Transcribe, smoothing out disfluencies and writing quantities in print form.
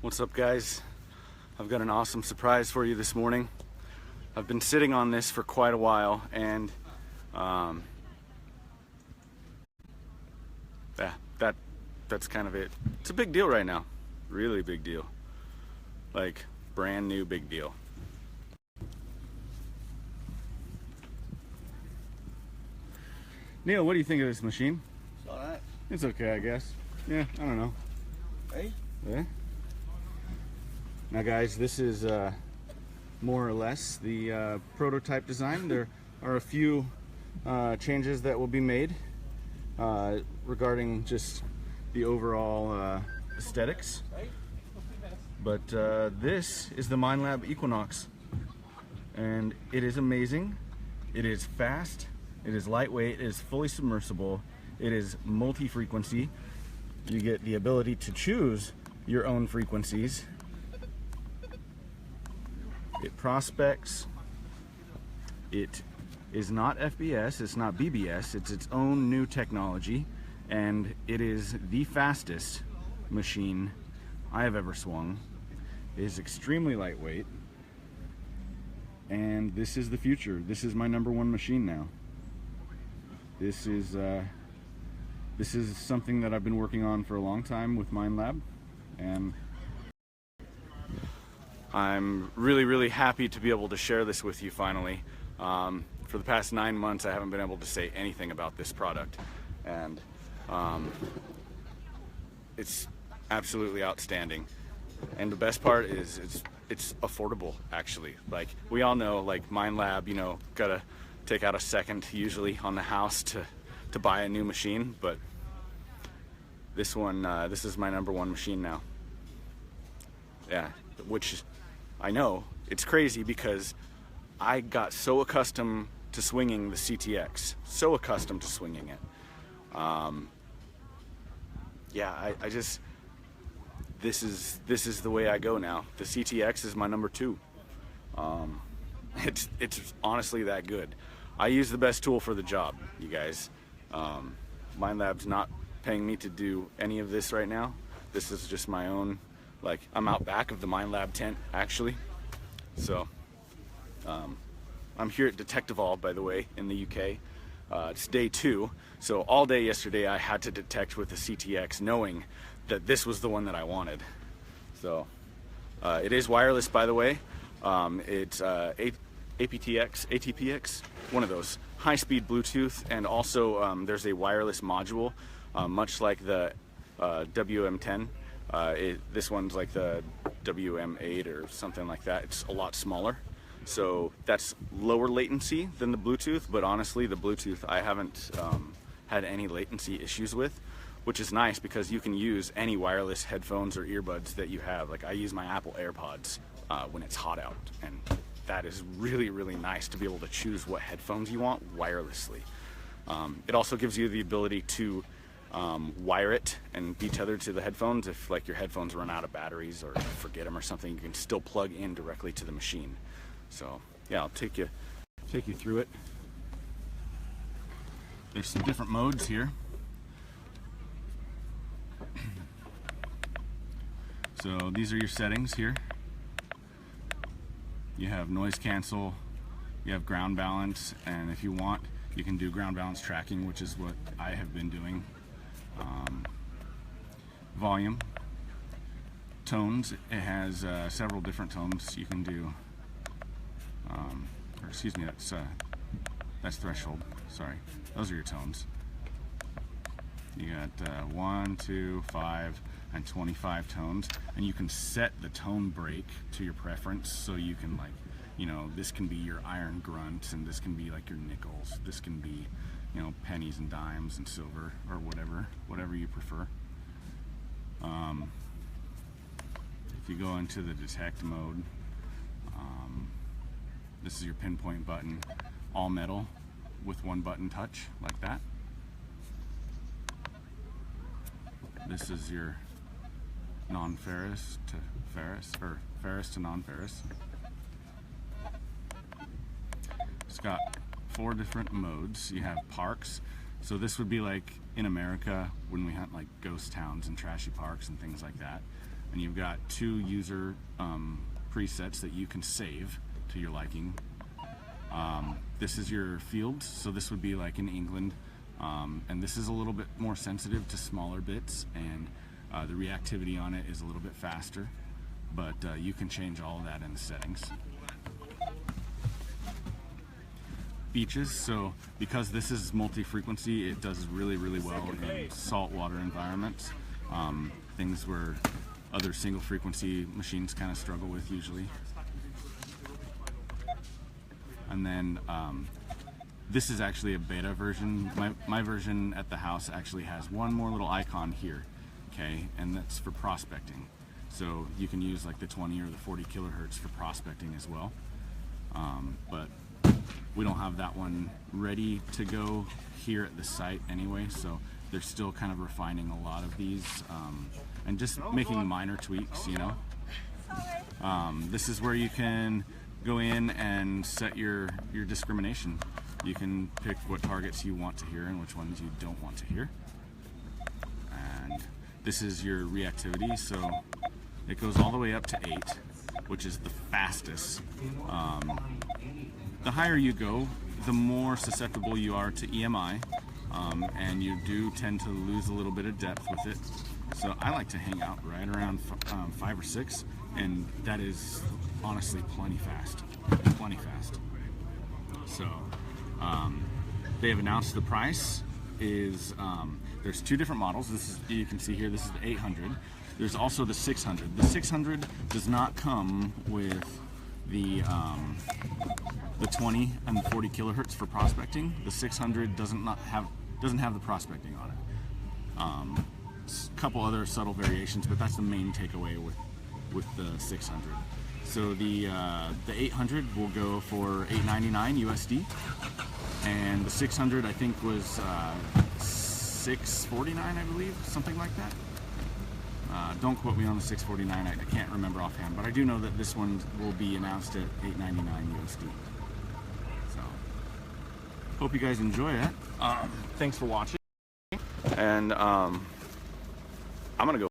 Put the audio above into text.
What's up, guys? I've got an awesome surprise for you this morning. I've been sitting on this for quite a while, and that's kind of it. It's a big deal right now. Really big deal. Like, brand new big deal. Neil, what do you think of this machine? It's alright. It's okay, I guess. Yeah, I don't know. Hey? Yeah. Now, guys, this is more or less the prototype design. There are a few changes that will be made regarding just the overall aesthetics. But this is the Minelab Equinox, and it is amazing. It is fast. It is lightweight. It is fully submersible. It is multi-frequency. You get the ability to choose your own frequencies. It prospects. It is not FBS, it's not BBS, it's its own new technology, and it is the fastest machine I have ever swung. It is extremely lightweight, and this is the future. This is my #1 machine now. This is something that I've been working on for a long time with Minelab, and I'm really happy to be able to share this with you finally. For the past 9 months, I haven't been able to say anything about this product, and it's absolutely outstanding. And the best part is it's affordable, actually. Like, we all know, like, Minelab, you know, gotta take out a second usually on the house to buy a new machine, but this one, this is my #1 machine now. Yeah, which I know it's crazy because I got so accustomed to swinging the CTX, so accustomed to swinging it. Yeah, I just, this is the way I go now. The CTX is my #2. It's honestly that good. I use the best tool for the job, you guys. Minelab's not paying me to do any of this right now. This is just my own, like, I'm out back of the Minelab tent, actually. So, I'm here at Detect Evolve, by the way, in the UK. It's day 2, so all day yesterday I had to detect with the CTX, knowing that this was the one that I wanted. So, it is wireless, by the way. It's ATPX, one of those, high-speed Bluetooth, and also there's a wireless module, much like the WM10. This one's like the WM8 or something like that. It's a lot smaller, so that's lower latency than the Bluetooth, but honestly the Bluetooth I haven't had any latency issues with, which is nice because you can use any wireless headphones or earbuds that you have. Like, I use my Apple AirPods when it's hot out, and that is really nice to be able to choose what headphones you want wirelessly. It also gives you the ability to wire it and be tethered to the headphones. If, like, your headphones run out of batteries or forget them or something, you can still plug in directly to the machine. So yeah, I'll take you through it. There's some different modes here. So these are your settings here. You have noise cancel, you have ground balance, and if you want, you can do ground balance tracking, which is what I have been doing. Volume, tones, it has several different tones you can do, or excuse me, that's threshold, sorry, those are your tones. You got 1, 2, 5, and 25 tones, and you can set the tone break to your preference, so you can, like, you know, this can be your iron grunts, and this can be like your nickels, this can be, you know, pennies and dimes and silver, or whatever you prefer. If you go into the detect mode, this is your pinpoint button, all metal with 1 button touch, like that. This is your non-ferrous to ferrous, or ferrous to non-ferrous. It's got 4 different modes. You have parks, so this would be like in America when we hunt like ghost towns and trashy parks and things like that. and you've got 2 user presets that you can save to your liking. This is your fields, so this would be like in England, and this is a little bit more sensitive to smaller bits, and the reactivity on it is a little bit faster, but you can change all of that in the settings. Beaches, so because this is multi-frequency, it does really well in saltwater environments, things where other single frequency machines kind of struggle with usually. And then this is actually a beta version. My version at the house actually has one more little icon here, okay, and that's for prospecting. So you can use like the 20 or the 40 kilohertz for prospecting as well, but we don't have that one ready to go here at the site anyway, so they're still kind of refining a lot of these and just making minor tweaks, you know. This is where you can go in and set your discrimination. You can pick what targets you want to hear and which ones you don't want to hear. And this is your reactivity, so it goes all the way up to 8, which is the fastest. The higher you go, the more susceptible you are to EMI, and you do tend to lose a little bit of depth with it. So I like to hang out right around 5 or 6, and that is honestly plenty fast. So they have announced the price is, there's 2 different models. This is, you can see here, this is the 800. There's also the 600. The 600 does not come with the 20 and the 40 kilohertz for prospecting. The 600 doesn't have the prospecting on it. A couple other subtle variations, but that's the main takeaway with the 600. So the 800 will go for $899 USD, and the 600 I think was $649, I believe, something like that. Don't quote me on the $649. I can't remember offhand, but I do know that this one will be announced at $899 USD. So, hope you guys enjoy it. Thanks for watching, and I'm gonna go.